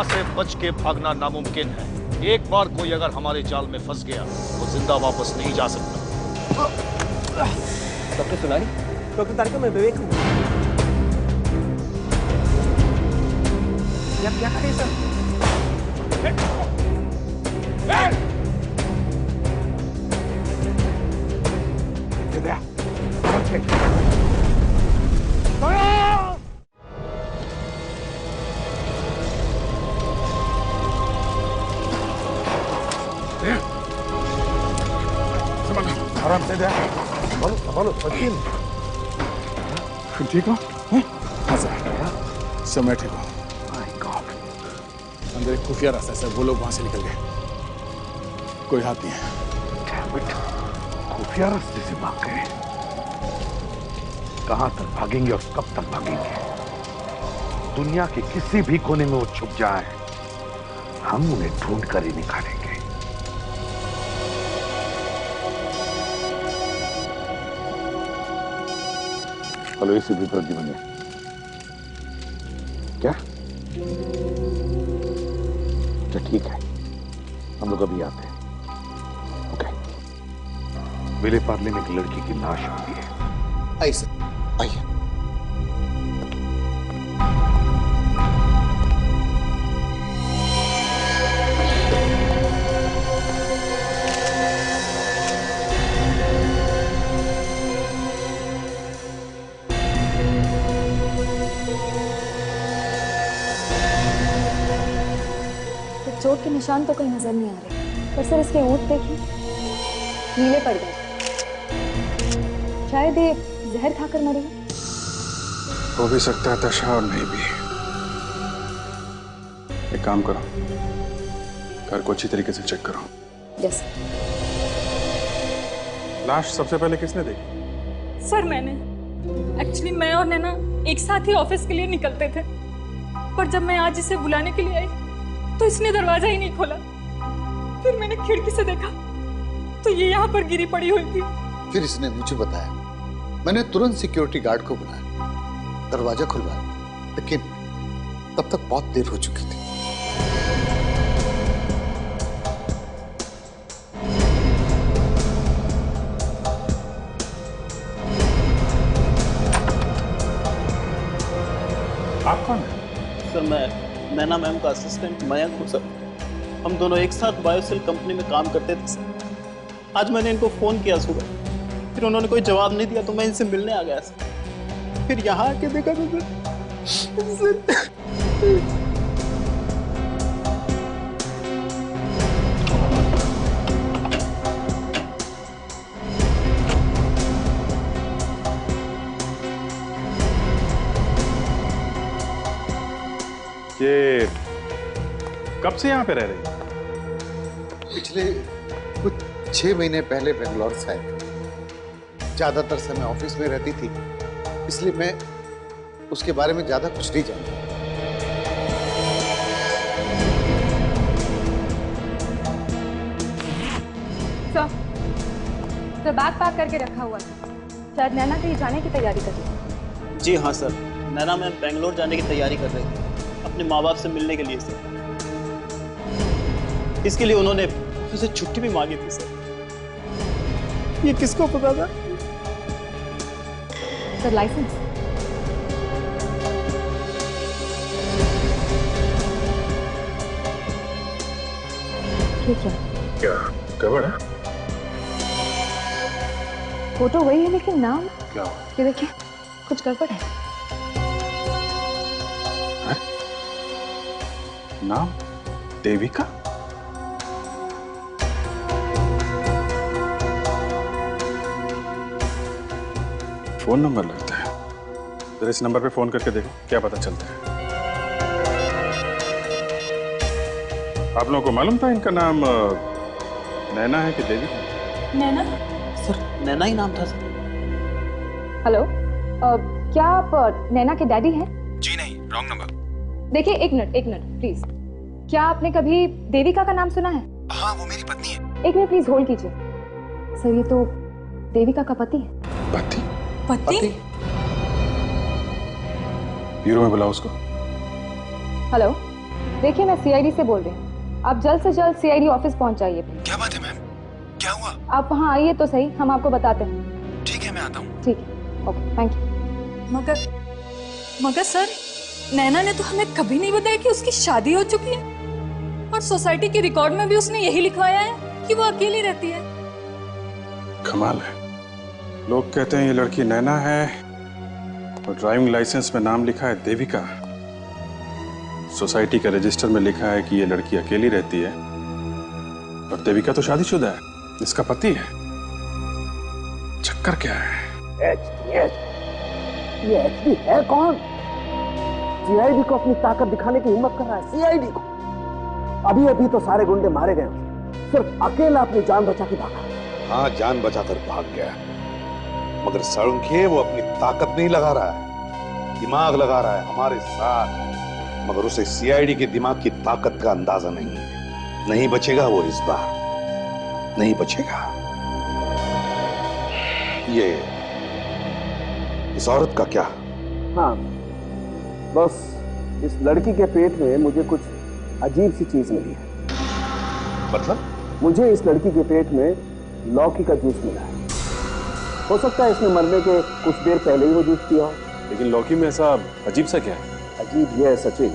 यहाँ से बच के भागना नामुमकिन है। एक बार कोई अगर हमारे जाल में फंस गया तो जिंदा वापस नहीं जा सकता। डॉक्टर सोनाली, डॉक्टर तारिका, मैं विवेक हूँ। आप क्या करें सर? आराम से संभालो संभालो, सचिन तुम ठीक हो? हाँ सर, सब मैं ठीक हूँ। अंदर एक खुफिया रास्ता है सर, वो लोग वहां से निकल गए, कोई हाथ नहीं है। खुफिया रास्ते से भाग गए? कहां तक भागेंगे और कब तक भागेंगे? दुनिया के किसी भी कोने में वो छुप जाए, हम उन्हें ढूंढ कर ही निकालेंगे। हेलो, इसी भीतर जीवन है क्या? तो ठीक है, हम लोग अभी आते हैं। ओके। विले पार्ले में एक लड़की की लाश मिली है। आइए सर, आइए। चोट के निशान तो कहीं नजर नहीं आ रहे, पर सर इसके ऊँट देखिए, नीले पड़ गए। शायद ये जहर खाकर मरी है। हो भी सकता है तशा, और नहीं भी। एक काम करो, घर को अच्छी तरीके से चेक करो। यस। लाश सबसे पहले किसने देखी? सर मैंने। एक्चुअली मैं और नैना एक साथ ही ऑफिस के लिए निकलते थे, पर जब मैं आज इसे बुलाने के लिए आई तो इसने दरवाजा ही नहीं खोला। फिर मैंने खिड़की से देखा तो ये यहाँ पर गिरी पड़ी हुई थी। फिर इसने मुझे बताया, मैंने तुरंत सिक्योरिटी गार्ड को बुलाया, दरवाजा खुलवाया, लेकिन तब तक बहुत देर हो चुकी थी। आप कौन है? सर मैं नैना मैम का असिस्टेंट मयंक हूँ सर। हम दोनों एक साथ बायोसेल कंपनी में काम करते थे सर। आज मैंने इनको फ़ोन किया सुबह, फिर उन्होंने कोई जवाब नहीं दिया तो मैं इनसे मिलने आ गया सर। फिर यहाँ आके देखा तो सर ये कब से यहाँ पे रह रही है? पिछले कुछ 6 महीने पहले बेंगलोर से आए थे। ज्यादातर समय ऑफिस में रहती थी, इसलिए मैं उसके बारे में ज्यादा कुछ नहीं जानता। सर बैग पैक करके रखा हुआ था, शायद नैना कहीं जाने की तैयारी कर रही है। जी हाँ सर, नैना मैम बेंगलोर जाने की तैयारी कर रही थी अपने माँ बाप से मिलने के लिए सर। इसके लिए उन्होंने उसे छुट्टी भी मांगी थी सर। ये किसको पता था? Sir license. ठीक है। क्या गड़बड़ है? फोटो वही है लेकिन नाम क्या? ये देखिए, कुछ गड़बड़ है। नाम देविका? फोन नंबर लगता है, जरा इस नंबर पे फोन करके देखो क्या पता चलता है। आप लोगों को मालूम था इनका नाम नैना है कि देविका? नैना? सर नैना ही नाम था सर। हेलो, क्या आप नैना के डैडी हैं? जी नहीं, रॉन्ग नंबर। देखिए एक मिनट प्लीज। क्या आपने कभी देविका का नाम सुना है? हाँ, वो मेरी पत्नी है। एक मिनट प्लीज होल्ड कीजिए। सर ये तो देविका का पति है। पति? पति? ब्यूरो में बुलाओ उसको। हेलो, देखिए मैं सीआईडी से बोल रही हूँ, आप जल्द से जल्द सीआईडी ऑफिस पहुंच जाइए। क्या बात है मैम, क्या हुआ? आप वहाँ आइए तो सही, हम आपको बताते हैं। ठीक है, मैं आता हूँ। ठीक है, ओके, थैंक यू। मगर सर, नैना ने तो हमें कभी नहीं बताया कि उसकी शादी हो चुकी है, और सोसाइटी के रिकॉर्ड में भी उसने यही लिखवाया है कि वो अकेली रहती है। कमाल है, लोग कहते हैं ये लड़की नैना है और ड्राइविंग लाइसेंस में नाम लिखा है देविका। सोसाइटी के रजिस्टर में लिखा है कि ये लड़की अकेली रहती है, और देविका तो शादीशुदा है, इसका पति है। चक्कर क्या है? ये एचडी है कौन? सीआईडी को अपनी ताकत दिखाने की हिम्मत कर रहा है। सीआईडी को अभी अभी तो सारे गुंडे मारे गए, सिर्फ अकेला अपनी जान बचा के भागा। हाँ, जान बचाकर भाग गया, मगर साळुंखे वो अपनी ताकत नहीं लगा रहा है, दिमाग लगा रहा है हमारे साथ। मगर उसे सीआईडी के दिमाग की ताकत का अंदाजा नहीं है। नहीं बचेगा वो इस बार, नहीं बचेगा। ये इस औरत का क्या? हाँ, बस इस लड़की के पेट में मुझे कुछ अजीब सी चीज मिली है। मतलब? मुझे इस लड़की के पेट में लौकी का जूस मिला है। हो सकता है इसने मरने के कुछ देर पहले ही वो जूस पिया हो। लेकिन लौकी में ऐसा अजीब सा क्या है? अजीब यह है सचिन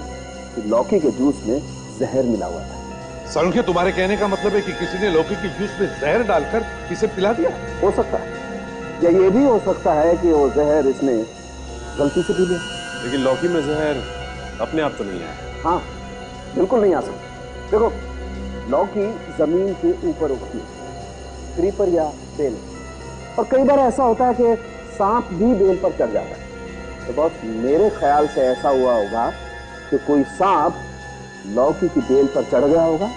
कि लौकी के जूस में जहर मिला हुआ था। साळुंखे, तुम्हारे कहने का मतलब है कि किसी ने लौकी के जूस में जहर डालकर इसे पिला दिया? हो सकता है, या ये भी हो सकता है कि वो जहर इसने गलती से पी लिया। लेकिन लौकी में जहर अपने आप तो नहीं है। हाँ, बिल्कुल नहीं आ सकता। देखो, लौकी जमीन के ऊपर उगती है, क्रीपर या बेल, और कई बार ऐसा होता है कि सांप भी बेल पर चढ़ जाता है। तो बस मेरे ख्याल से ऐसा हुआ होगा कि कोई सांप लौकी की बेल पर चढ़ गया होगा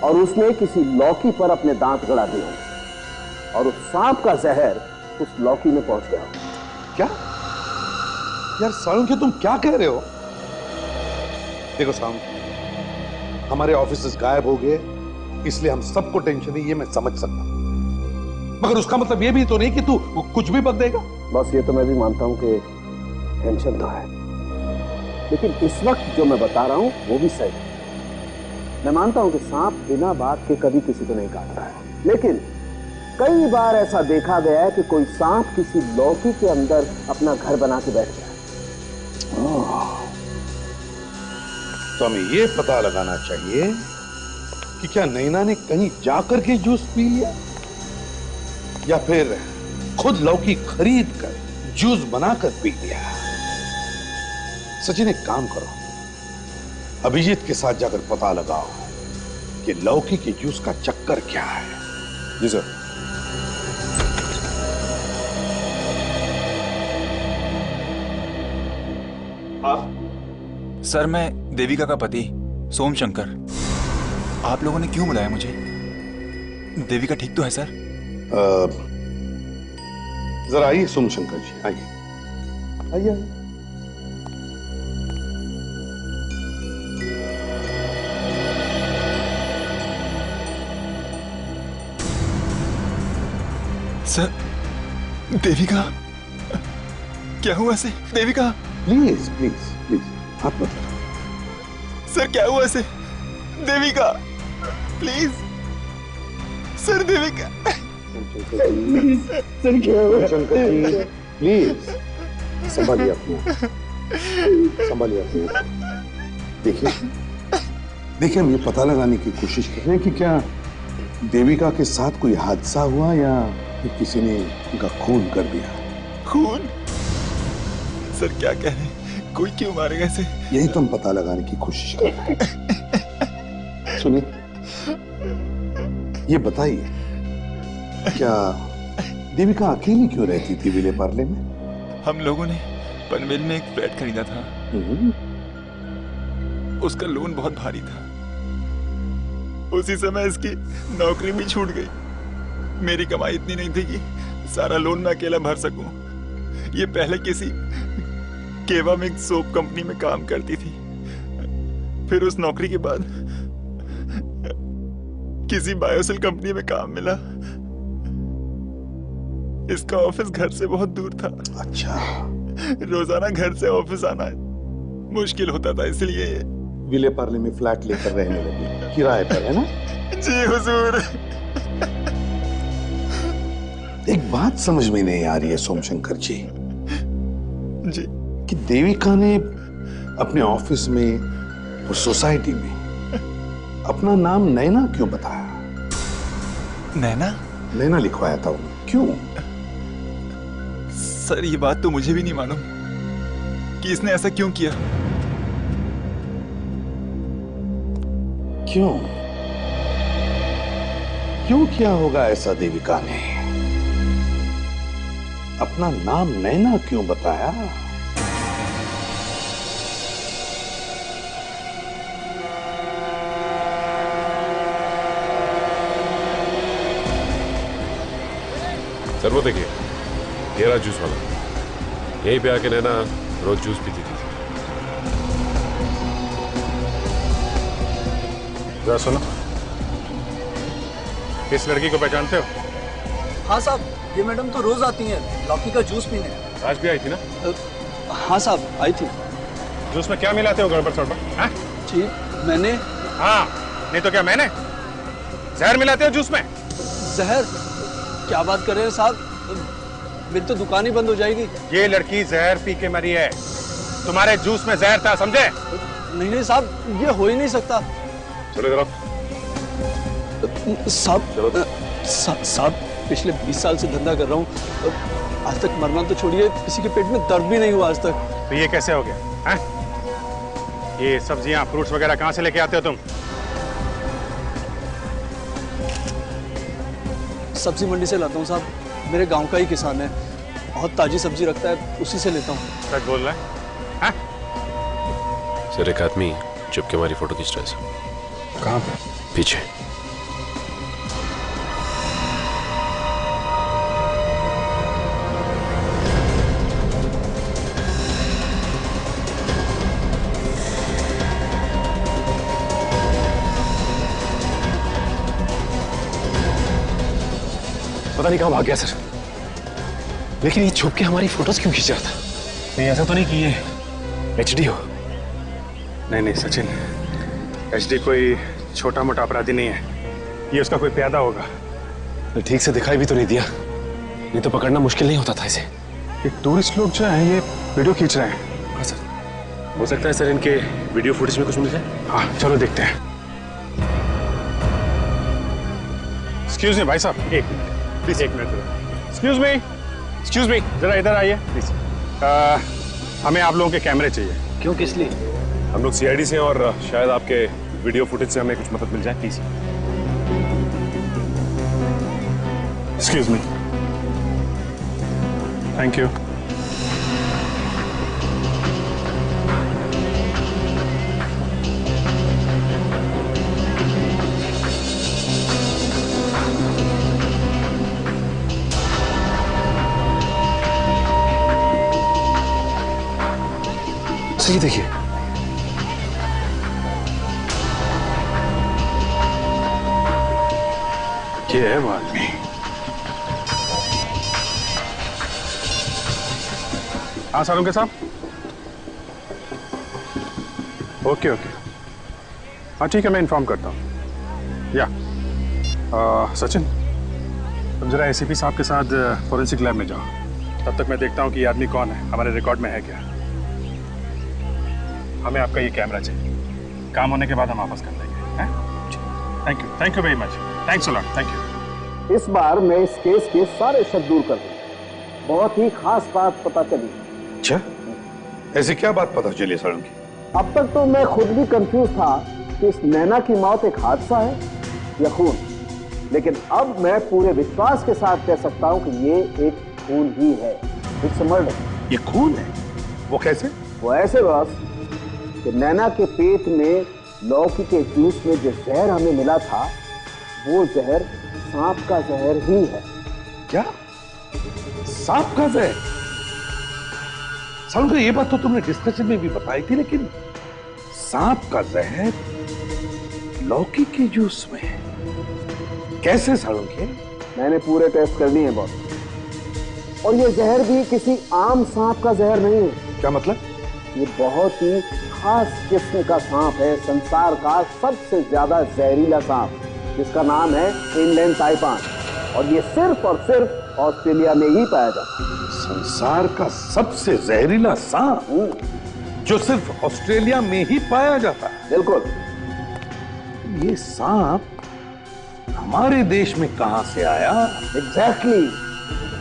और उसने किसी लौकी पर अपने दांत गड़ा दिए होंगे, और उस सांप का जहर उस लौकी में पहुंच गया होगा। क्या यार साळुंखे, तुम क्या कह रहे हो? देखो साळुंखे, हमारे ऑफिसेस गायब हो गए, इसलिए हम सबको टेंशन है, ये मैं समझ सकता हूं, मगर उसका मतलब ये भी तो नहीं कि तू कुछ भी बक देगा। बस ये तो मैं भी मानता हूं कि टेंशन तो है, लेकिन इस वक्त जो मैं बता रहा हूं वो भी सही है। मैं मानता हूं कि सांप बिना बात के कभी किसी को नहीं काटता है, लेकिन कई बार ऐसा देखा गया है कि कोई सांप किसी लौकी के अंदर अपना घर बना के बैठ गया। तो हमें ये पता लगाना चाहिए कि क्या नैना ने कहीं जाकर के जूस पी लिया, या फिर खुद लौकी खरीद कर जूस बनाकर पी लिया। सचिन, एक काम करो, अभिजीत के साथ जाकर पता लगाओ कि लौकी के जूस का चक्कर क्या है। जी सर। आप? सर, मैं देविका का पति सोम शंकर। आप लोगों ने क्यों बुलाया मुझे? देविका ठीक तो है सर? जरा आइए सोम शंकर जी, आइए आइए आइए। सर, देविका, क्या हुआ से? देविका, प्लीज प्लीज प्लीज, आप मत। सर क्या हुआ से? Devika, please sir, Devika. Sir क्या हुआ? शंकर जी प्लीज संभालिए अपने, संभालिए अपने। देखिए देखिए, हम ये पता लगाने की कोशिश कर रहे हैं कि क्या देविका के साथ कोई हादसा हुआ या किसी ने उनका खून कर दिया। खून? सर क्या कह रहे हैं? कोई क्यों मारेगा इसे? यही तो हम पता लगाने की कोशिश कर रहे हैं। सुनिए, ये बताइए, क्या देविका अकेली क्यों रहती थी विले पार्ले में? हम लोगों ने पनवेल में एक फ्लैट खरीदा था। उसका लोन बहुत भारी था। उसी समय इसकी नौकरी भी छूट गई। मेरी कमाई इतनी नहीं थी कि सारा लोन मैं अकेला भर सकूं। ये पहले किसी केवा में सोप कंपनी में काम करती थी, फिर उस नौकरी के बाद किसी बायोसेल कंपनी में काम मिला। इसका ऑफिस घर से बहुत दूर था। अच्छा। रोजाना घर से ऑफिस आना मुश्किल होता था, इसलिए विले पार्ले में फ्लैट लेकर रहने लगी, किराए पर, है ना? जी हुजूर। एक बात समझ में नहीं आ रही है सोमशंकर जी कि देविका ने अपने ऑफिस में और सोसाइटी में अपना नाम नैना क्यों बताया? नैना? नैना लिखवाया था उन्हें, क्यों? सर ये बात तो मुझे भी नहीं मालूम कि इसने ऐसा क्यों किया। क्यों क्यों किया होगा ऐसा देविका ने? अपना नाम नैना क्यों बताया? सर वो देखिए, ये रहा जूस वाला। यहीं पे आके नैना रोज जूस पीती थी। जरा सुनो, इस लड़की को पहचानते हो? हाँ साहब, ये मैडम तो रोज आती हैं लौकी का जूस पीने। आज भी आई थी ना? हाँ साहब, आई थी। जूस में क्या मिलाते हो गड़बड़ सड़बड़? हाँ जी मैंने। हाँ नहीं तो क्या मैंने? जहर मिलाते हो जूस में? जहर? क्या बात कर रहे हैं साहब, मेरी तो दुकान ही बंद हो जाएगी। ये लड़की जहर पी के मरी है, तुम्हारे जूस में जहर था, समझे? नहीं नहीं साहब, ये हो ही नहीं सकता। चलो जरा। साहब पिछले 20 साल से धंधा कर रहा हूँ, आज तक मरना तो छोड़िए, किसी के पेट में दर्द भी नहीं हुआ आज तक। तो ये कैसे हो गया? हैं? ये सब्जियां फ्रूट्स वगैरह कहाँ से लेके आते हो तुम? सब्जी मंडी से लाता हूँ साहब, मेरे गांव का ही किसान है, बहुत ताजी सब्जी रखता है, उसी से लेता हूँ। सच बोल रहा है? सर एक आदमी चुप के हमारी फोटो खींच रहा है। कहाँ पे? पीछे। पता नहीं कहाँ भाग गया सर, लेकिन ये छुप के हमारी फोटोज क्यों खींच रहा था? नहीं ऐसा तो नहीं कि ये HD हो? नहीं सचिन, HD कोई छोटा मोटा अपराधी नहीं है, ये उसका कोई प्यादा होगा। ठीक से दिखाई भी तो नहीं दिया, नहीं तो पकड़ना मुश्किल नहीं होता था इसे। ये टूरिस्ट लोग जो हैं ये वीडियो खींच रहे हैं। हाँ सर, हो सकता है सर इनके वीडियो फुटेज में कुछ मिल जाए। हाँ चलो देखते हैं। एक्सक्यूज मी भाई साहब, एक मिनट प्लीज, एक मिनट। एक्सक्यूज मी, जरा इधर आइए प्लीज। हमें आप लोगों के कैमरे चाहिए। क्यों, किस लिए? हम लोग CID से हैं और शायद आपके वीडियो फुटेज से हमें कुछ मदद मिल जाए, please. Excuse me, thank you. ये देखिए, ये है वो आदमी। हाँ सारुंके साहब, ओके। हाँ ठीक है, मैं इन्फॉर्म करता हूँ। या सचिन, तुम जरा ACP साहब के साथ फोरेंसिक लैब में जाओ, तब तक मैं देखता हूँ कि ये आदमी कौन है, हमारे रिकॉर्ड में है क्या। हमें आपका ये कैमरा चाहिए, काम होने के बाद हम वापस कर देंगे। Thank you very much, thanks a lot, thank you. इस बार मैं इस केस के सारे शक दूर कर दूं। बहुत ही खास बात पता चली। अच्छा, ऐसी क्या बात पता चली सारुंकी? अब तक तो मैं खुद भी कंफ्यूज था कि इस नैना की मौत एक हादसा है या खून, लेकिन अब मैं पूरे विश्वास के साथ कह सकता हूं कि ये एक खून ही है, इट्स मर्डर। ये खून है? वो कैसे? वो ऐसे बस कि नैना के पेट में लौकी के जूस में जो जहर हमें मिला था, वो जहर सांप का जहर ही है। क्या? सांप का जहर? सारुंकी, ये बात तो तुमने डिस्कशन में भी बताई थी, लेकिन सांप का जहर लौकी के जूस में कैसे सारुंकी? मैंने पूरे टेस्ट कर लिए हैं बॉस, और ये जहर भी किसी आम सांप का जहर नहीं है। क्या मतलब? ये बहुत ही खास किस्म का सांप है, संसार का सबसे ज्यादा जहरीला सांप, जिसका नाम है इंडियन ताइपान, और ये सिर्फ और सिर्फ ऑस्ट्रेलिया में ही पाया जाता है। संसार का सबसे जहरीला सांप जो सिर्फ ऑस्ट्रेलिया में ही पाया जाता है? बिल्कुल। ये सांप हमारे देश में कहां से आया? एग्जैक्टली,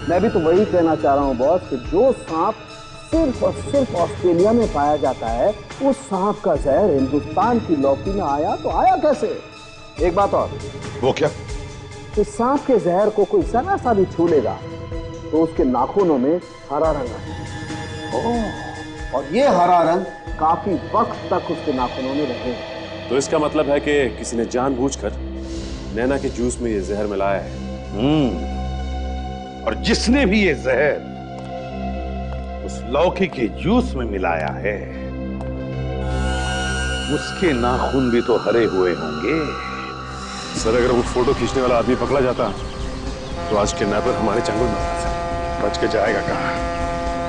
मैं भी तो वही कहना चाह रहा हूं बॉस, कि जो सांप सिर्फ और सिर्फ ऑस्ट्रेलिया में पाया जाता है, उस सांप का जहर हिंदुस्तान की लौकी में आया तो आया कैसे? एक बात और। वो क्या? कि सांप के जहर को कोई जरा सा भी छू लेगा तो उसके नाखूनों में हरा रंग आता, और ये हरा रंग काफी वक्त तक उसके नाखूनों में रहेगा। तो इसका मतलब है कि किसी ने जानबूझकर नैना के जूस में ये जहर मिलाया है। और जिसने भी ये जहर उस लौकी के जूस में मिलाया है, उसके नाखून भी तो हरे हुए होंगे। सर, अगर वो फोटो खींचने वाला आदमी पकड़ा जाता तो आज किडनैपर हमारे चंगुल में फंसा, बच के जाएगा कहाँ?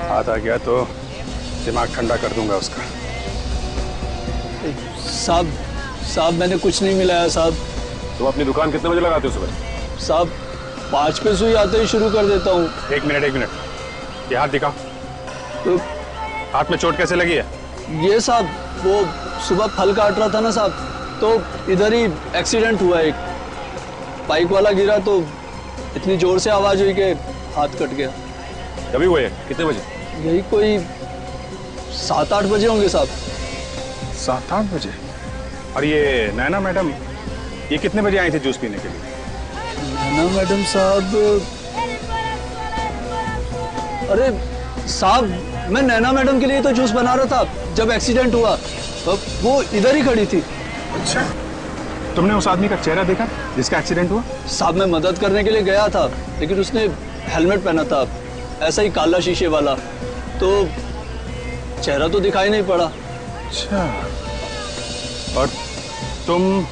हाथ आ गया तो दिमाग ठंडा कर दूंगा उसका। साहब मैंने कुछ नहीं मिलाया साहब। तुम अपनी दुकान कितने बजे लगाते हो सुबह? साहब 5 पे सुई आते ही शुरू कर देता हूँ। एक मिनट, ये हाथ दिखाओ। तो हाथ में चोट कैसे लगी है? ये साहब, वो सुबह फल काट रहा था ना साहब, तो इधर ही एक्सीडेंट हुआ। एक बाइक वाला गिरा तो इतनी जोर से आवाज हुई कि हाथ कट गया। कभी हुए? कितने बजे? यही कोई 7-8 बजे होंगे साहब। 7-8 बजे? और ये नैना मैडम, ये कितने बजे आई थी जूस पीने के लिए? नैना मैडम साहब, अरे साहब, मैं नैना मैडम के लिए तो जूस बना रहा था जब एक्सीडेंट हुआ, वो इधर ही खड़ी थी। अच्छा, तुमने उस आदमी का चेहरा देखा जिसका एक्सीडेंट हुआ? साहब मैं मदद करने के लिए गया था, लेकिन उसने हेलमेट पहना था, ऐसा ही काला शीशे वाला, तो चेहरा तो दिखाई नहीं पड़ा। अच्छा, और तुम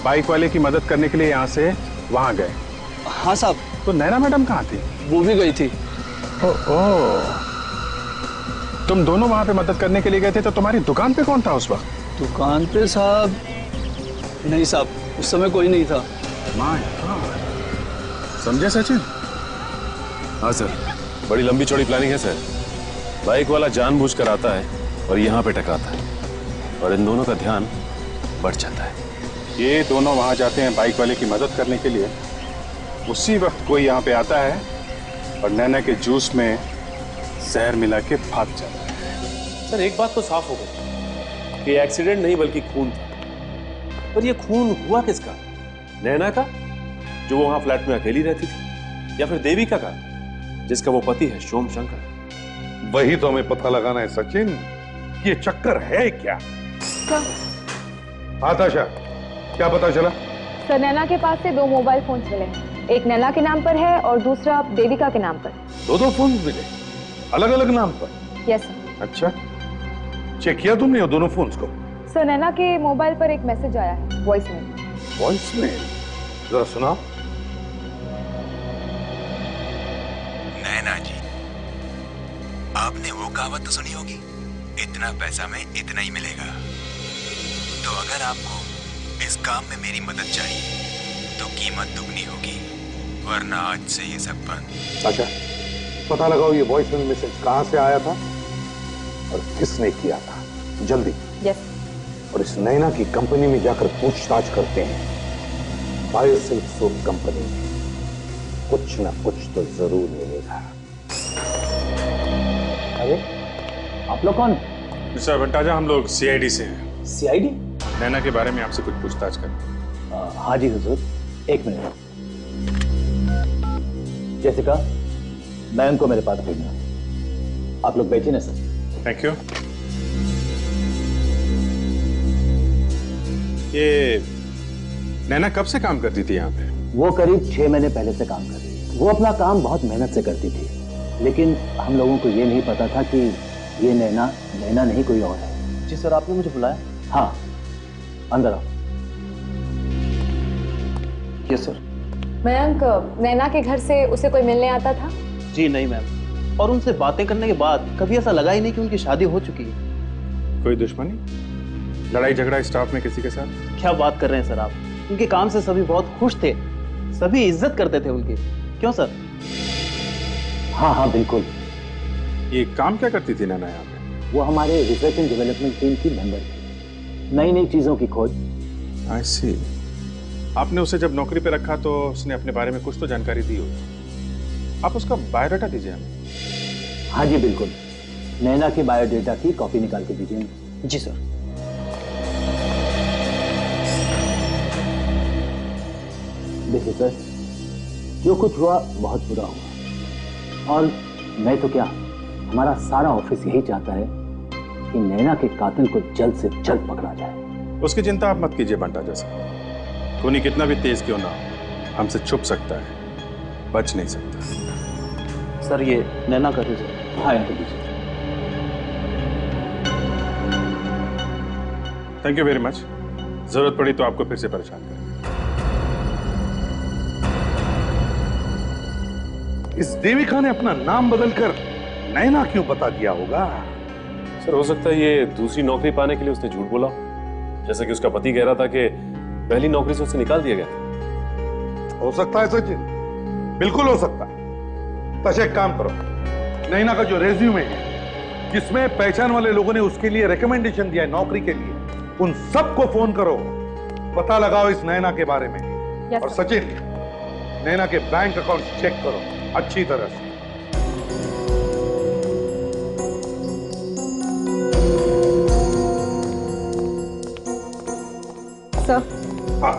बाइक वाले की मदद करने के लिए यहाँ से वहां गए? हाँ साहब। तो नैना मैडम कहाँ थी? वो भी गई थी। तुम दोनों वहां पे मदद करने के लिए गए थे, तो तुम्हारी दुकान पे कौन था उस वक्त? दुकान पे साहब, नहीं साहब, उस समय कोई नहीं था। माय गॉड, समझे सचिन? हाँ सर, बड़ी लंबी चौड़ी प्लानिंग है सर। बाइक वाला जानबूझकर आता है और यहाँ पे टकराता है, और इन दोनों का ध्यान बढ़ जाता है। ये दोनों वहां जाते हैं बाइक वाले की मदद करने के लिए, उसी वक्त कोई यहाँ पे आता है और नैना के जूस में जहर मिला के भाग जाता है। सर एक बात तो साफ हो गई कि एक्सीडेंट नहीं बल्कि खून था। पर ये खून हुआ किसका? नैना का, जो वहां फ्लैट में अकेली रहती थी, या फिर देविका का, जिसका वो पति है सोम शंकर? वही तो हमें पता लगाना है सचिन, ये चक्कर है क्या? आताशा, क्या पता चला? सर, नैना के पास से 2 मोबाइल फोन्स मिले हैं, एक नैना के नाम पर है और दूसरा देविका के नाम पर। 2 फोन मिले, अलग अलग नाम पर? Yes sir. अच्छा, चेक किया तुमने वो दोनों फोन्स को? सर, नैना के मोबाइल पर एक मैसेज आया है, वॉइस मेल। Voice mail? जरा सुनाओ। नैना जी, आपने वो कहावत तो सुनी होगी, इतना पैसा में इतना ही मिलेगा। तो अगर आपको इस काम में मेरी मदद चाहिए तो कीमत दुगनी होगी, वरना आज से ये सब बंद। अच्छा, पता लगाओ ये वॉइस मैसेज कहां से आया था और किसने किया था, जल्दी। यस। और इस नैना की कंपनी में जाकर पूछताछ करते हैं। बायोसिल्क सोप कंपनी में कुछ ना कुछ तो जरूर मिलेगा। अरे, आप लोग कौन? मिस्टर वंटाजा, हम लोग CID से हैं। CID? नैना के बारे में आपसे कुछ पूछताछ करते। हाँ जी हुजूर, एक मिनट। जैसिका, मैम को मेरे पास भेजना। आप लोग बैठिए ना सर। Thank you. ये नैना कब से काम करती थी यहाँ पे? वो करीब 6 महीने पहले से काम कर रही थी। वो अपना काम बहुत मेहनत से करती थी, लेकिन हम लोगों को ये नहीं पता था कि ये नैना नहीं कोई और है। जी सर, आपने मुझे बुलाया? हाँ, अंदर आओ। Yes sir. मयंक, नैना के घर से उसे कोई मिलने आता था? जी नहीं मैम, और उनसे बातें करने के बाद कभी ऐसा लगा ही नहीं कि उनकी शादी हो चुकी है। कोई दुश्मनी, लड़ाई झगड़ा स्टाफ में किसी के साथ? क्या बात कर रहे हैं सर आप? उनके काम से सभी बहुत खुश थे, सभी इज्जत करते थे उनकी। क्यों सर? हाँ हाँ बिल्कुल। ये काम क्या करती थी नैना यहाँ पे? वो हमारे रिसर्च एंड डेवलपमेंट टीम की मेंबर थी, नई नई चीजों की खोज। I see। आपने उसे जब नौकरी पे रखा तो उसने अपने बारे में कुछ तो जानकारी दी होगी। आप उसका बायोडाटा दीजिए हमें। हाँ जी बिल्कुल, नैना के बायोडाटा की कॉपी निकाल के दीजिए। जी सर। देखिए सर, जो कुछ हुआ बहुत बुरा हुआ, और मैं तो क्या, हमारा सारा ऑफिस यही चाहता है कि नैना के कातिल को जल्द से जल्द पकड़ा जाए। उसकी चिंता आप मत कीजिए बंटा जैसा। खूनी कितना भी तेज क्यों ना हो, हमसे छुप सकता है, बच नहीं सकता। सर ये नैना का रिजल्ट। हाँ तो दीजिए। Thank you very much. जरूरत पड़ी तो आपको फिर से परेशान करेंगे। इस देविका ने अपना नाम बदलकर नैना क्यों बता दिया होगा? सर हो सकता है ये दूसरी नौकरी पाने के लिए उसने झूठ बोला, जैसा कि उसका पति कह रहा था कि पहली नौकरी से उसे निकाल दिया गया था। हो सकता है सचिन, बिल्कुल हो सकता है। तो एक काम करो, नैना का जो रेज्यूमे है जिसमें पहचान वाले लोगों ने उसके लिए रिकमेंडेशन दिया है नौकरी के लिए, उन सबको फोन करो, पता लगाओ इस नैना के बारे में। और सचिन, नैना के बैंक अकाउंट चेक करो अच्छी तरह से। सर,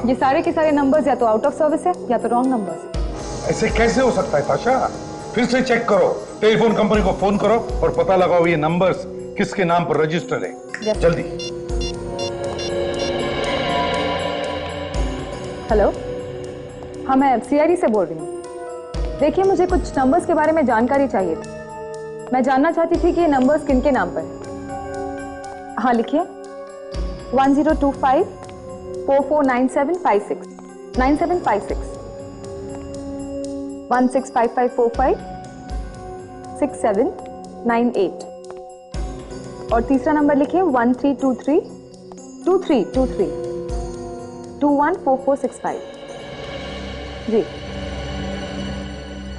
ये सारे के सारे नंबर्स या तो आउट ऑफ सर्विस है या तो रॉन्ग नंबर्स। ऐसे कैसे हो सकता है ताशा? फिर से चेक करो, टेलीफोन कंपनी को फोन करो और पता लगाओ ये नंबर्स किसके नाम पर रजिस्टर है। जल्दी। हेलो, हाँ मैं सीआईडी से बोल रही हूँ। देखिए मुझे कुछ नंबर्स के बारे में जानकारी चाहिए थी। मैं जानना चाहती थी कि ये नंबर्स किनके नाम पर है। हाँ लिखिए, 1025 449756 9756 165545 6798 और तीसरा नंबर लिखिए 1323 2323 214465। जी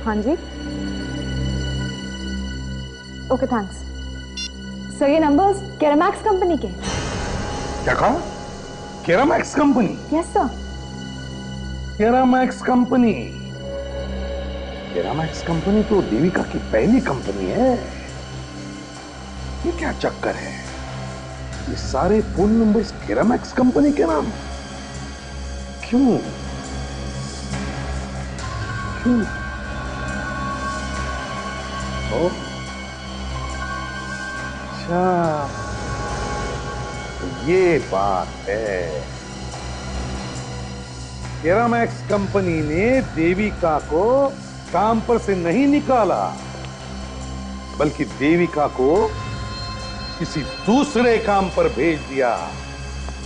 हाँ जी, ओके थैंक्स सर। ये नंबर्स केरामैक्स कंपनी के। क्या कहा? Keramax company? Yes sir. Keramax company? Keramax company तो देविका की पहली कंपनी है। ये क्या चक्कर है? ये सारे फोन नंबर्स केरामैक्स कंपनी के नाम? क्यों? क्यों? अच्छा, ये बात है। केरामैक्स कंपनी ने देविका को काम पर से नहीं निकाला, बल्कि देविका को किसी दूसरे काम पर भेज दिया।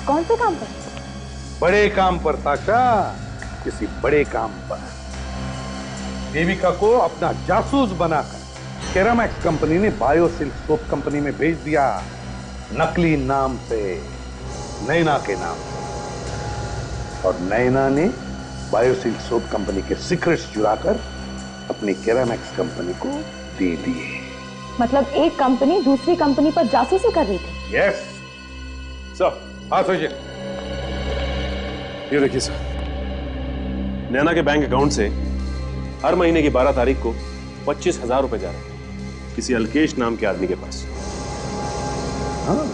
कौन से काम पर? बड़े काम पर ताशा, किसी बड़े काम पर। देविका को अपना जासूस बनाकर केरामैक्स कंपनी ने बायोसिल्क सोप कंपनी में भेज दिया, नकली नाम से, नैना के नाम से। और नैना ने बायोसिल्क सोप कंपनी के सीक्रेट्स चुराकर अपनी केरामैक्स कंपनी को दे दिए। मतलब एक कंपनी दूसरी कंपनी पर जासूसी कर रही थी? Yes sir. हाँ सुजित, ये देखिए सर, नैना के बैंक अकाउंट से हर महीने की 12 तारीख को 25,000 रुपए जा रहे हैं किसी अल्केश नाम के आदमी के पास। हाँ,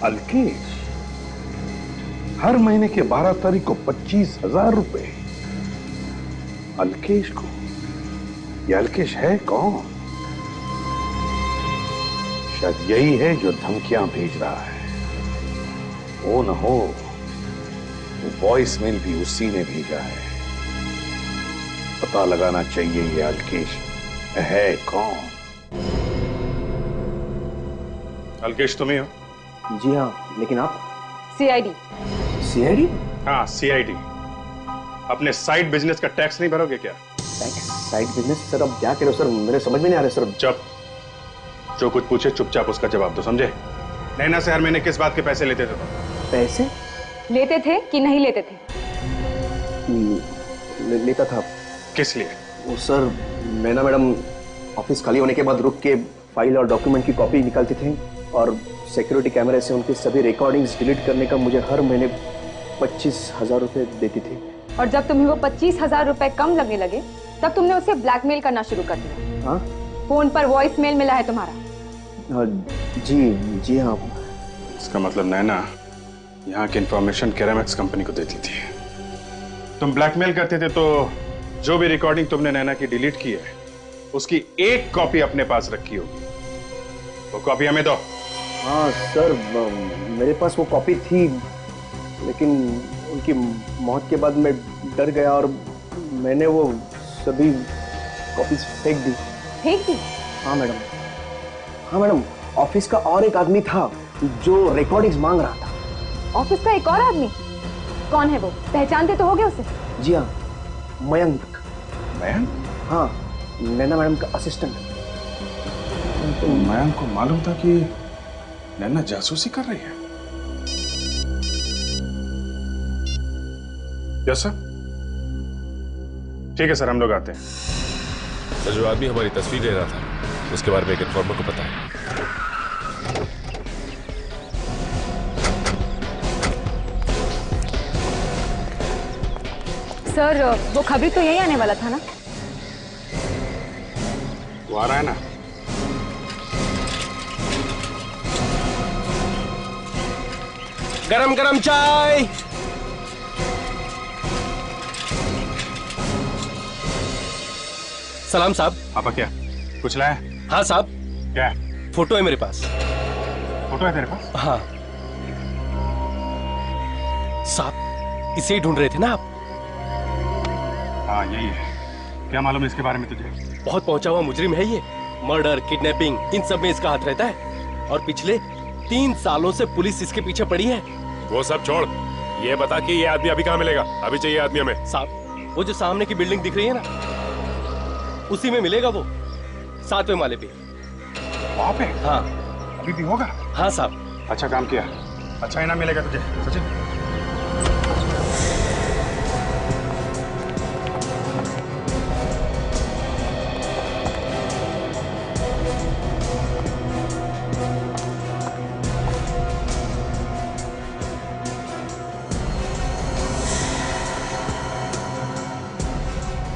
अल्केश हर महीने के 12 तारीख को 25,000 रुपए। अल्केश को? ये अल्केश है कौन? शायद यही है जो धमकियां भेज रहा है। वो न हो वो वॉइसमेल भी उसी ने भेजा है। पता लगाना चाहिए ये अल्केश है कौन। अल्केश तुम्ही हो? जी हाँ, लेकिन आप? सीआईडी। सीआईडी? हाँ सीआईडी। अपने साइड बिजनेस का टैक्स नहीं भरोगे क्या? टैक्स? साइड बिजनेस सर, अब क्या करें सर, मेरे समझ में नहीं आ रहा सर। चुप, जो कुछ पूछे चुपचाप उसका जवाब दो, समझे? नैना से हर महीने किस बात के पैसे लेते थे? पैसे लेते थे कि नहीं लेते थे? लेता था। किस लिए? वो सर, नैना मैडम ऑफिस खाली होने के बाद रुक के फाइल और डॉक्यूमेंट की कॉपी निकालती थी और सिक्योरिटी कैमरे से उनके सभी रिकॉर्डिंग्स डिलीट करने का मुझे हर महीने 25,000 रुपए देती थी। और जब तुम्हें वो 25,000 रुपए कम लगने लगे तब तुमने उसे ब्लैकमेल करना शुरू कर दिया। हाँ? फोन पर वॉइस मेल मिला है तुम्हारा? जी हाँ। इसका मतलब नैना यहाँ की इंफॉर्मेशन केरामेक्स कंपनी को देती थी। तुम ब्लैकमेल करते थे तो जो भी रिकॉर्डिंग तुमने नैना की डिलीट की है उसकी एक कॉपी अपने पास रखी होगी, वो कॉपी हमें दो। हाँ सर, मेरे पास वो कॉपी थी, लेकिन उनकी मौत के बाद मैं डर गया और मैंने वो सभी कॉपीज फेंक दी। फेंक दी? हाँ मैडम, ऑफिस का और एक आदमी था जो रिकॉर्डिंग्स मांग रहा था। ऑफिस का एक और आदमी? कौन है वो? पहचानते तो होगे उसे? जी हाँ, मयंक। मयंक? हाँ, नैना मैडम का असिस्टेंट। तो मयंक को मालूम था कि नैना जासूसी कर रही है। Yes sir. ठीक है सर, हम लोग आते हैं। सर, जो आदमी हमारी तस्वीर ले रहा था उसके बारे में एक इन्फॉर्मर को पता है। सर, वो खबरी तो यही आने वाला था ना? वो आ रहा है ना। गरम गरम चाय। सलाम साहब। आपा क्या कुछ लाया? हाँ साहब। क्या? फोटो है मेरे पास। फोटो है तेरे पास? हाँ साहब, इसे ही ढूंढ रहे थे ना आप? हाँ यही है। क्या मालूम इसके बारे में तुझे? बहुत पहुंचा हुआ मुजरिम है ये। मर्डर, किडनैपिंग, इन सब में इसका हाथ रहता है और पिछले 3 सालों से पुलिस इसके पीछे पड़ी है। वो सब छोड़, ये बता कि ये आदमी अभी कहाँ मिलेगा? अभी चाहिए आदमी हमें। साहब, वो जो सामने की बिल्डिंग दिख रही है ना, उसी में मिलेगा वो, 7वें माले पे। वहाँ पे? हाँ। अभी भी होगा? हाँ साहब। अच्छा काम किया, अच्छा इनाम मिलेगा तुझे सचिन।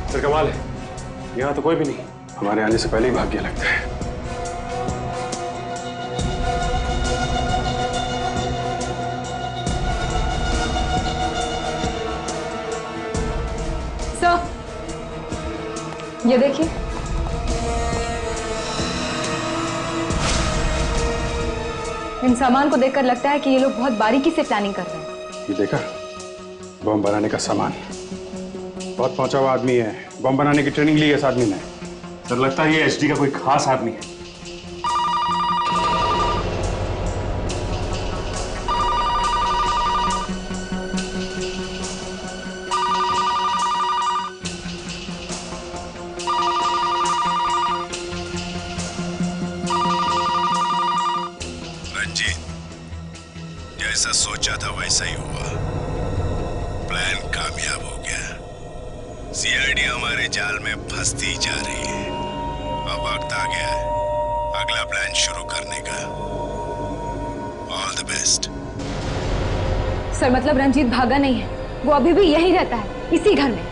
सर कमाल है, यहाँ तो कोई भी नहीं। हमारे आने से पहले ही भाग गया लगता है। सर, ये देखिए। इन सामान को देखकर लगता है कि ये लोग बहुत बारीकी से प्लानिंग कर रहे हैं। ये देखा, बम बनाने का सामान। बहुत पहुंचा हुआ आदमी है, बम बनाने की ट्रेनिंग ली है इस आदमी ने। सर लगता है ये एचडी का कोई खास आदमी है। रंजीत, जैसा सोचा था वैसा ही हुआ। प्लान कामयाब हो गया। सीआईडी हमारे जाल में फंसती जा रही है। अब वक्त आ गया है अगला प्लान शुरू करने का। All the best. सर, मतलब रंजीत भागा नहीं है, वो अभी भी यही रहता है, इसी घर में।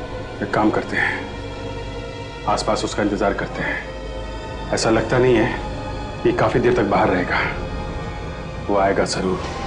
एक काम करते हैं, आसपास उसका इंतजार करते हैं। ऐसा लगता नहीं है कि काफी देर तक बाहर रहेगा। वो आएगा जरूर।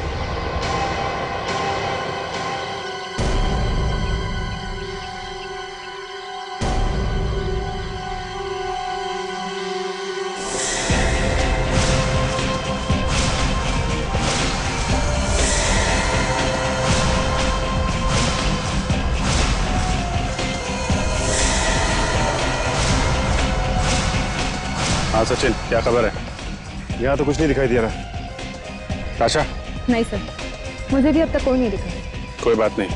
हाँ सचिन, क्या खबर है? यहाँ तो कुछ नहीं दिखाई दे रहा। आशा? नहीं सर, मुझे भी अब तक कोई नहीं दिखा। कोई बात नहीं,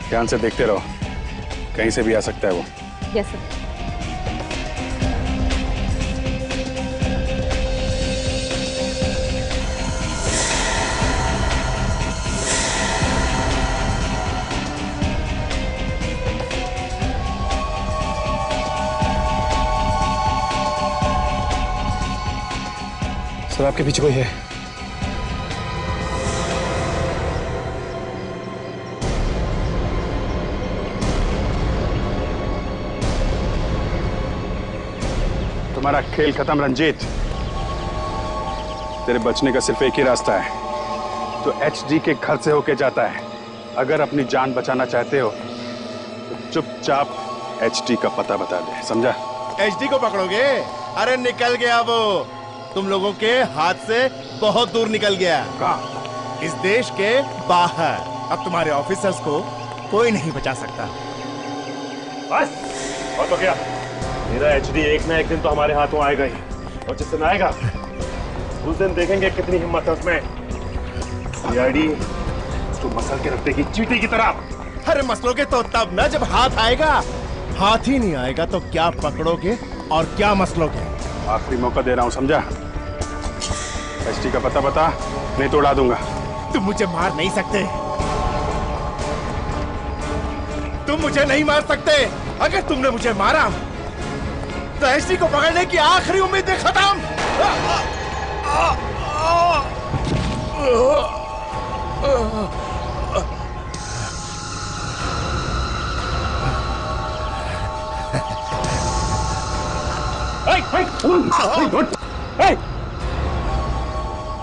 ध्यान से देखते रहो, कहीं से भी आ सकता है वो। Yes sir. सर आपके पीछे कोई है। तुम्हारा खेल खत्म रंजीत। तेरे बचने का सिर्फ एक ही रास्ता है, तो एचडी के घर से होके जाता है। अगर अपनी जान बचाना चाहते हो तो चुपचाप एचडी का पता बता दे, समझा? एचडी को पकड़ोगे? अरे निकल गया वो, तुम लोगों के हाथ से बहुत दूर निकल गया। कहाँ? इस देश के बाहर। अब तुम्हारे ऑफिसर्स को कोई नहीं बचा सकता। बस और तो क्या, मेरा एचडी एक ना एक दिन तो हमारे हाथों आएगा ही, और जिस दिन आएगा उस दिन देखेंगे कितनी हिम्मत है उसमें। सीआईडी उसको मसल के रख देगी चींटी की तरह। अरे मसलोगे तो तब ना जब हाथ आएगा। हाथ ही नहीं आएगा तो क्या पकड़ोगे और क्या मसलोगे? आखिरी मौका दे रहा हूं, समझा? एचडी का पता बता, नहीं तो उड़ा दूंगा। तुम मुझे मार नहीं सकते, तुम मुझे नहीं मार सकते। अगर तुमने मुझे मारा तो एचडी को पकड़ने की आखिरी उम्मीदें खत्म।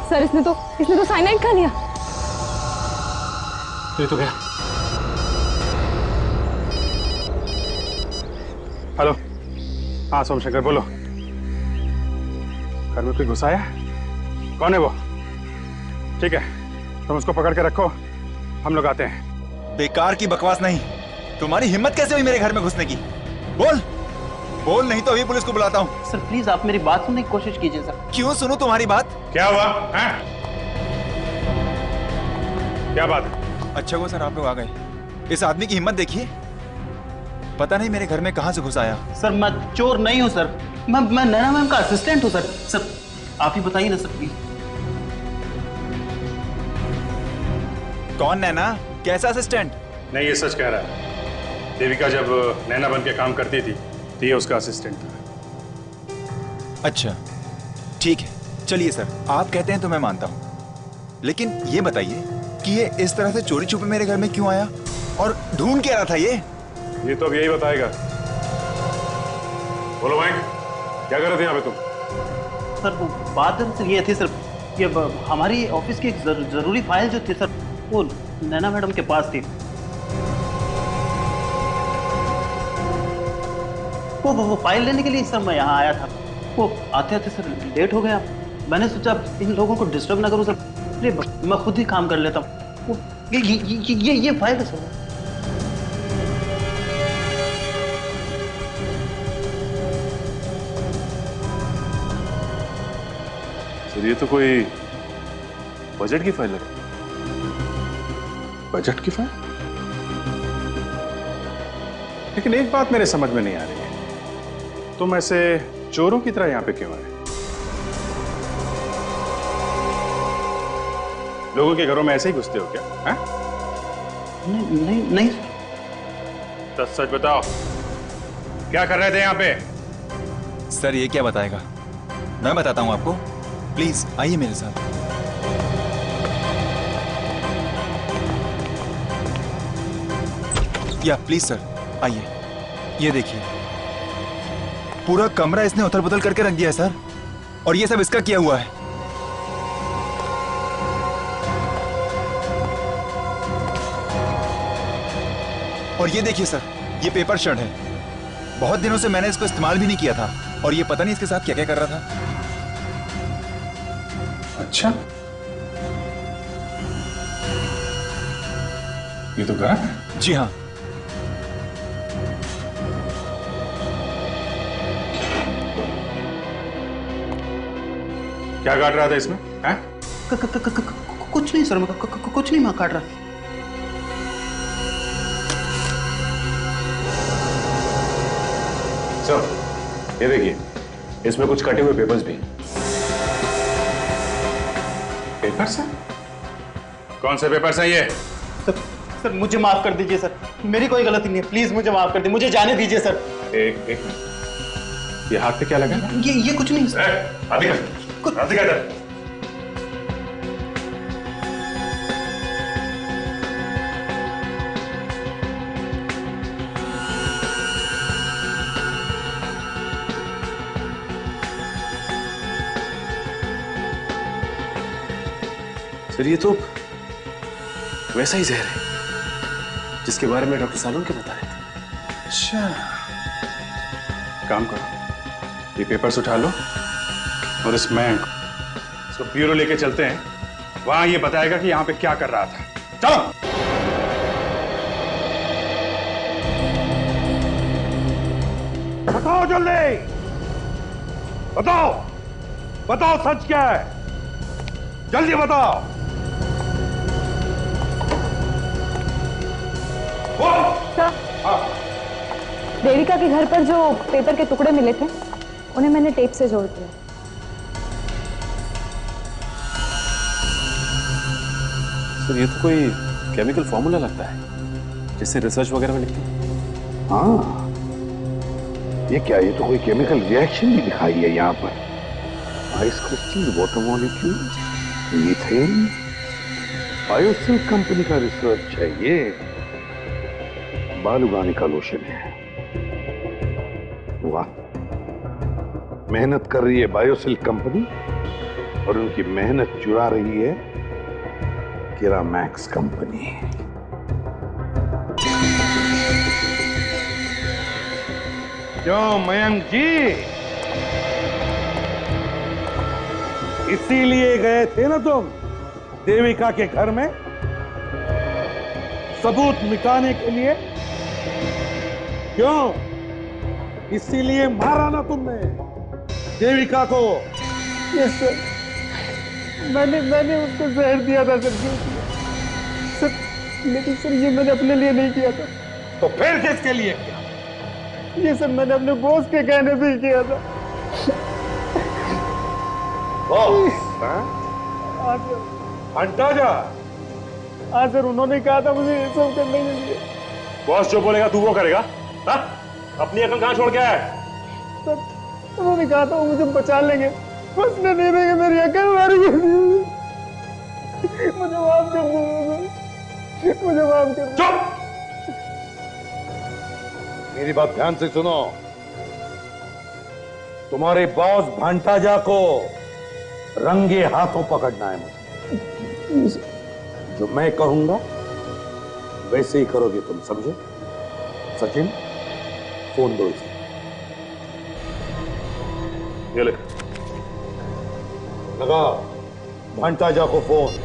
सर इसने तो साइनाइड खा लिया। ये तो गया। हेलो, हाँ सोमशेखर बोलो। घर में कोई घुसा है? कौन है वो? ठीक है, तुम उसको पकड़ के रखो, हम लोग आते हैं। बेकार की बकवास नहीं। तुम्हारी हिम्मत कैसे हुई मेरे घर में घुसने की? बोल बोल, नहीं तो अभी पुलिस को बुलाता हूँ। सर प्लीज आप मेरी बात सुनने की कोशिश कीजिए सर। क्यों सुनूं तुम्हारी बात? क्या हुआ है? क्या बात? अच्छा हुआ सर आप लोग आ गए। इस आदमी की हिम्मत देखिए, पता नहीं मेरे घर में कहां से घुस आया। सर मैं चोर नहीं हूं सर, मैं नैना मैम का असिस्टेंट हूं सर। सर आप ही बताइए ना सर प्लीज। कौन नैना? कैसा असिस्टेंट? नहीं, ये सच कह रहा है। देविका जब नैना बन के काम करती थी तो ये उसका असिस्टेंट था। अच्छा ठीक है, चलिए सर आप कहते हैं तो मैं मानता हूं, लेकिन ये बताइए कि ये इस तरह से चोरी छुपे मेरे घर में क्यों आया और ढूंढ क्या रहा था? ये तो अब यही बताएगा। बोलो मैक, क्या कर रहे थे यहाँ पे तुम? सर वो बात दरअसल ये थी सर, ये हमारी ऑफिस की एक जरूरी फाइल जो थी सर, वो नैना मैडम के पास थी। वो फाइल लेने के लिए सर मैं यहाँ आया था। वो आते आते सर लेट हो गया। मैंने सोचा इन लोगों को डिस्टर्ब ना करूँ सर, इसलिए मैं खुद ही काम कर लेता हूँ। ये फाइल है सर। सर ये तो कोई बजट की फाइल है। बजट की फाइल? लेकिन एक बात मेरे समझ में नहीं आ रही है, तुम ऐसे चोरों की तरह यहाँ पे क्यों आए? लोगों के घरों में ऐसे ही घुसते हो क्या? है? नहीं तो सच बताओ, क्या कर रहे थे यहाँ पे? सर ये क्या बताएगा, मैं बताता हूँ आपको। प्लीज आइए मेरे साथ। या प्लीज सर आइए। ये देखिए पूरा कमरा इसने उथल पुथल करके रख दिया है सर, और ये सब इसका किया हुआ है। और ये देखिए सर, ये पेपर शर्ट है। बहुत दिनों से मैंने इसको इस्तेमाल भी नहीं किया था, और ये पता नहीं इसके साथ क्या क्या कर रहा था। अच्छा, ये तो गलत है। जी हाँ। क्या काट रहा था इसमें? हैं? कुछ नहीं सर, कुछ नहीं मैं काट रहा। सर ये देखिए, इसमें कुछ कटे हुए पेपर्स भी। पेपर्स हैं? कौन से पेपर्स हैं ये? सर मुझे माफ कर दीजिए सर, मेरी कोई गलती नहीं है, प्लीज मुझे माफ कर दीजिए, मुझे जाने दीजिए सर। एक मिनट, ये हाथ पे क्या लगा? ये कुछ नहीं सर। हाथ दिखा इधर। सर ये तो वैसा ही जहर है जिसके बारे में डॉक्टर सालोन के बता रहे थे। अच्छा, काम करो, ये पेपर्स उठा लो और इस मैन को ब्यूरो लेके चलते हैं। वहां ये बताएगा कि यहाँ पे क्या कर रहा था। चलो। बताओ जल्दी, बताओ बताओ सच क्या है, जल्दी बताओ। देविका के घर पर जो पेपर के टुकड़े मिले थे उन्हें मैंने टेप से जोड़ दिया। सर ये तो कोई केमिकल फॉर्मूला लगता है जिससे रिसर्च वगैरह में लिखते हैं। हाँ, ये क्या, ये तो कोई केमिकल रिएक्शन भी दिखाई है यहाँ पर। Ice crystal, water molecule, methane, Biocell company का रिसर्च है ये। बाल उगाने का लोशन है। वाह, मेहनत कर रही है बायोसेल कंपनी और उनकी मेहनत चुरा रही है केरामैक्स कंपनी। क्यों मयंक जी, इसीलिए गए थे ना तुम देविका के घर में, सबूत मिटाने के लिए? क्यों, इसीलिए मारा ना तुमने देविका को? यस सर, मैंने उसको जहर दिया था सर, लेकिन सर ये मैंने अपने लिए नहीं किया था। तो फिर किसके लिए किया? ये सब मैंने अपने बॉस के कहने से ही किया था। बॉस? अंदाजा? हाँ सर, उन्होंने कहा था मुझे ये सब करने के लिए। बॉस जो बोलेगा तू वो करेगा? हा? अपनी अकल कहां छोड़ के आया? सर उन्होंने कहा था वो मुझे बचा लेंगे, बस नहीं देंगे, मेरी अकल मारी गई। मुझे माफ कर दो, मुझे माफ कर दो। चुप! मेरी बात ध्यान से सुनो। तुम्हारे बॉस भंटाजा को रंगे हाथों पकड़ना है मुझे। जो मैं कहूंगा वैसे ही करोगे तुम, समझे? सचिन, फोन दो इसे। ये ले। लगा भंटाजा को फोन।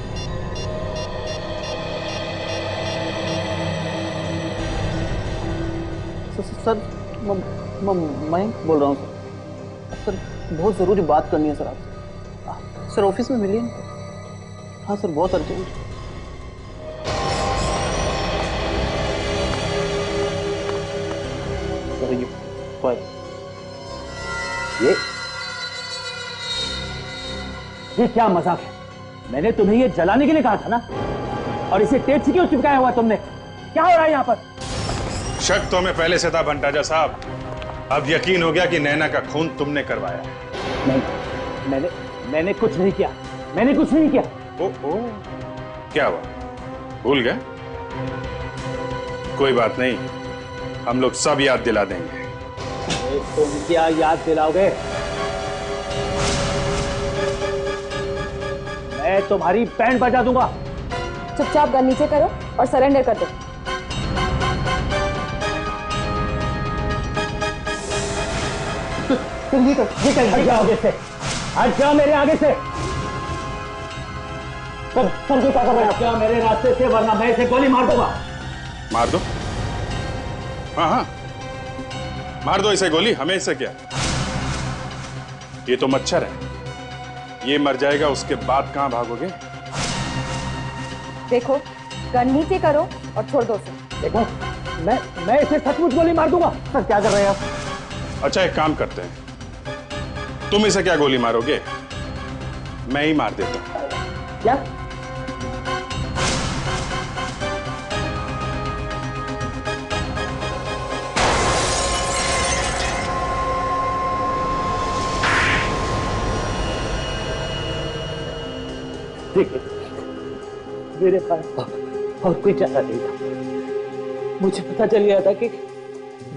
सर मैं बोल रहा हूँ सर, बहुत ज़रूरी बात करनी है सर आपसे। सर ऑफिस में मिलिए ना। हाँ सर, बहुत अर्जेंट। सर ये फाइल, ये क्या मजाक है? मैंने तुम्हें ये जलाने के लिए कहा था ना, और इसे टेप से क्यों चिपकाया हुआ तुमने? क्या हो रहा है यहाँ पर? शक तो हमें पहले से था भंटाजा साहब, अब यकीन हो गया कि नैना का खून तुमने करवाया। नहीं, मैंने कुछ नहीं किया, मैंने कुछ नहीं किया। ओ, क्या हुआ, भूल गए? कोई बात नहीं, हम लोग सब याद दिला देंगे। तुम क्या याद दिलाओगे? मैं तुम्हारी बैंड बजा दूंगा। चुपचाप गन नीचे करो और सरेंडर कर दो। तुम ये हट जाओ आगे से, हट जाओ मेरे आगे से। सर क्या कर रहे हो? क्या मेरे रास्ते से, वरना मैं इसे गोली मार दूंगा। मार दो, हाँ, मार दो इसे गोली, हमें इससे क्या? ये तो मच्छर है, ये मर जाएगा, उसके बाद कहां भागोगे? देखो, गन नीचे करो और छोड़ दो उसे। देखो, मैं इसे सचमुच गोली मार दूंगा। सर क्या कर रहे हैं आप? अच्छा एक काम करते हैं, तुम इसे क्या गोली मारोगे, मैं ही मार देता हूं। क्या? मेरे पास और कोई चारा नहीं था। मुझे पता चल गया था कि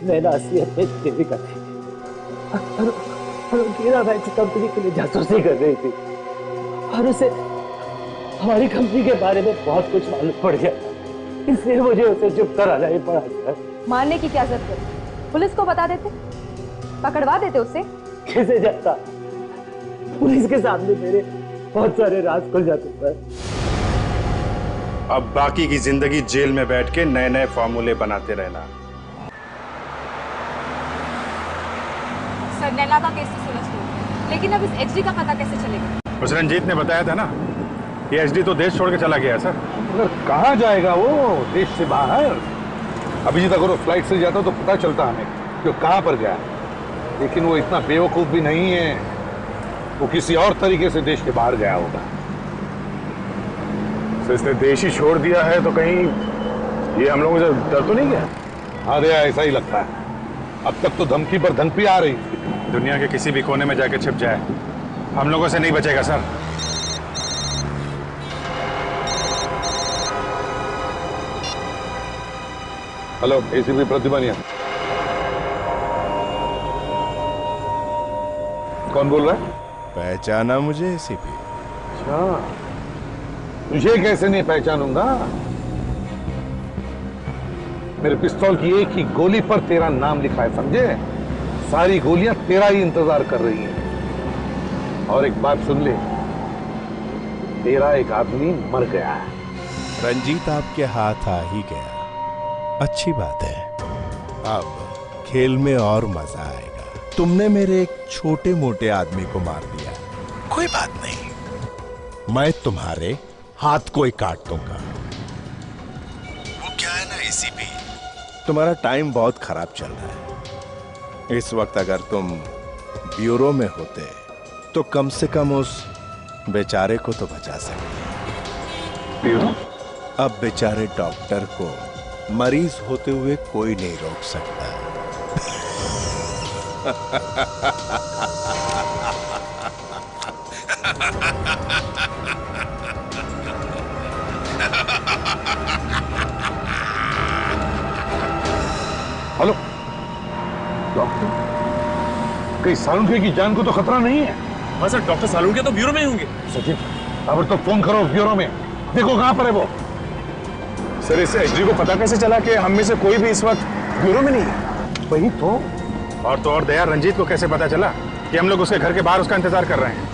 नैना असलियत में देविका थी और केरामैक्स कंपनी के लिए जासूसी कर रही थी, और हमारी कंपनी के बारे में बहुत कुछ मालूम पड़ गया, इसलिए मुझे उसे चुप कराना ही पड़ा सर। मारने की क्या जरूरत है? पुलिस को बता देते, पकड़वा देते उसे। कैसे जाता? पुलिस के सामने मेरे बहुत सारे राज खुल जाते सर। अब बाकी की जिंदगी जेल में बैठ के नए नए फॉर्मूले बनाते रहना। सर, नैना का केस तो सुलझ गया, लेकिन अब इस एचडी का पता कैसे चलेगा? उस रंजीत ने बताया था ना, ये एचडी तो देश छोड़ के चला गया सर। मगर कहाँ जाएगा वो देश से बाहर? अभिजीत अगर वो फ्लाइट से जाता तो पता चलता हमें कि वो कहाँ पर गया, लेकिन वो इतना बेवकूफ भी नहीं है, वो किसी और तरीके से देश के बाहर गया होगा। तो इसने देश ही छोड़ दिया है तो कहीं ये हम लोगों से डर तो नहीं गया? हाँ दया, ऐसा ही लगता है। अब तक तो धमकी पर धमकी आ रही थी। दुनिया के किसी भी कोने में जाके छिप जाए, हम लोगों से नहीं बचेगा सर। Hello, ACP प्रतिबनिया। कौन बोल रहा है? पहचाना मुझे एसीपी? अच्छा, तुझे कैसे नहीं पहचानूंगा? मेरे पिस्तौल की एक ही गोली पर तेरा नाम लिखा है, समझे? सारी गोलियां तेरा ही इंतजार कर रही हैं। और एक बात सुन ले, तेरा एक आदमी मर गया है। रंजीत आपके हाथ आ ही गया, अच्छी बात है। अब खेल में और मजा आएगा। तुमने मेरे एक छोटे मोटे आदमी को मार दिया, कोई बात नहीं, मैं तुम्हारे हाथ को ही काट दूंगा। वो क्या है ना एसीपी, तुम्हारा टाइम बहुत खराब चल रहा है। इस वक्त अगर तुम ब्यूरो में होते तो कम से कम उस बेचारे को तो बचा सकते। ब्यूरो? अब बेचारे डॉक्टर को मरीज होते हुए कोई नहीं रोक सकता। हेलो डॉक्टर, कहीं सालुंखे की जान को तो खतरा नहीं है? हाँ सर, डॉक्टर सालुंखे तो ब्यूरो में ही होंगे। सचिन, अब तो फोन करो ब्यूरो में, देखो कहां पर है वो। सर, इस एचडी को पता कैसे चला कि हम में से कोई भी इस वक्त ब्यूरो में नहीं है? वही तो। और दया, रंजीत को कैसे पता चला कि हम लोग उसके घर के बाहर उसका इंतजार कर रहे हैं?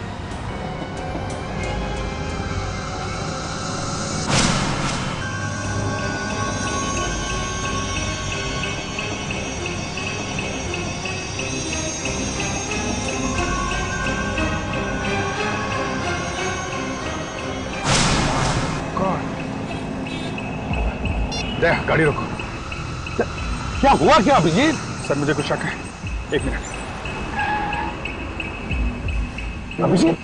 दया, गाड़ी रोको। क्या हुआ क्या अभिजीत? सर, मुझे कुछ शक है, एक मिनट। अभिजीत,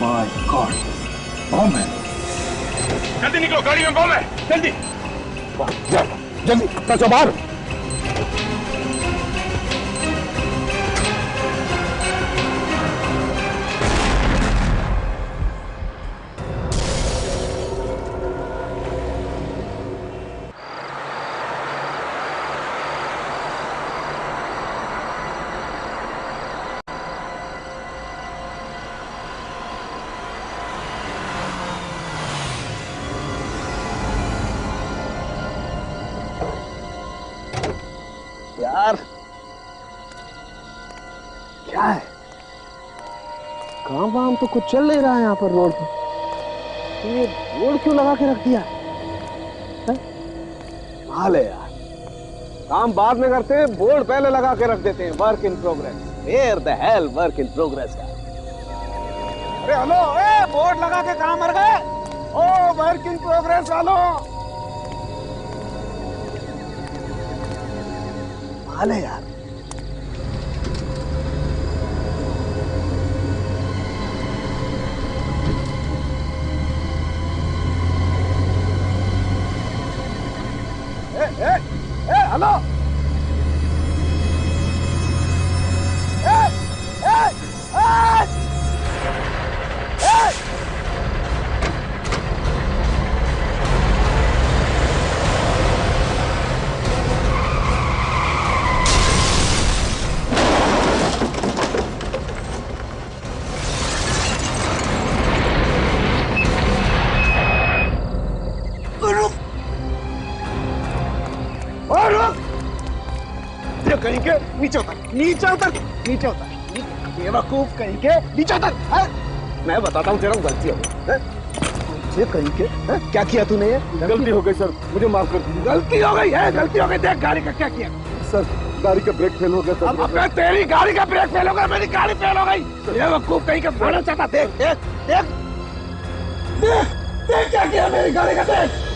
माय गॉड, बम है। जल्दी निकलो, गाड़ी में बम है, जल्दी जल्दी चलो बाहर। यार क्या है, काम वाम तो कुछ चल नहीं रहा है यहाँ पर रोड पर। ये बोर्ड क्यों लगा के रख दिया है? हाल है यार, काम बाद में करते हैं, बोर्ड पहले लगा के रख देते हैं, work in progress. Where the hell work in progress यार। अरे हेलो, बोर्ड लगा के कहाँ मर गए? ओ वर्क इन प्रोग्रेस वालों, हाल है यार। हेलो, नीचे उतर, नीचे उतर, नीचे उतर। बेवकूफ कहीं के, नीचे उतर। मैं बताता हूँ तेरा गलती हो गई। मुझे कहीं के क्या किया तूने? गलती हो गई सर, मुझे माफ कर दीजिए। गलती हो गई है, गलती हो गई। देख गाड़ी का क्या किया सर, गाड़ी का ब्रेक फेल हो गया सर। अब तेरी गाड़ी का ब्रेक फेल हो गया, मेरी गाड़ी फेल हो गई। बेवकूफ कहीं का भाड़ा चाहता। देख देख देख देख देख क्या किया मेरी गाड़ी का। देख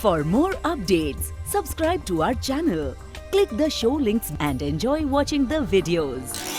For more updates, subscribe to our channel, click the show links and enjoy watching the videos.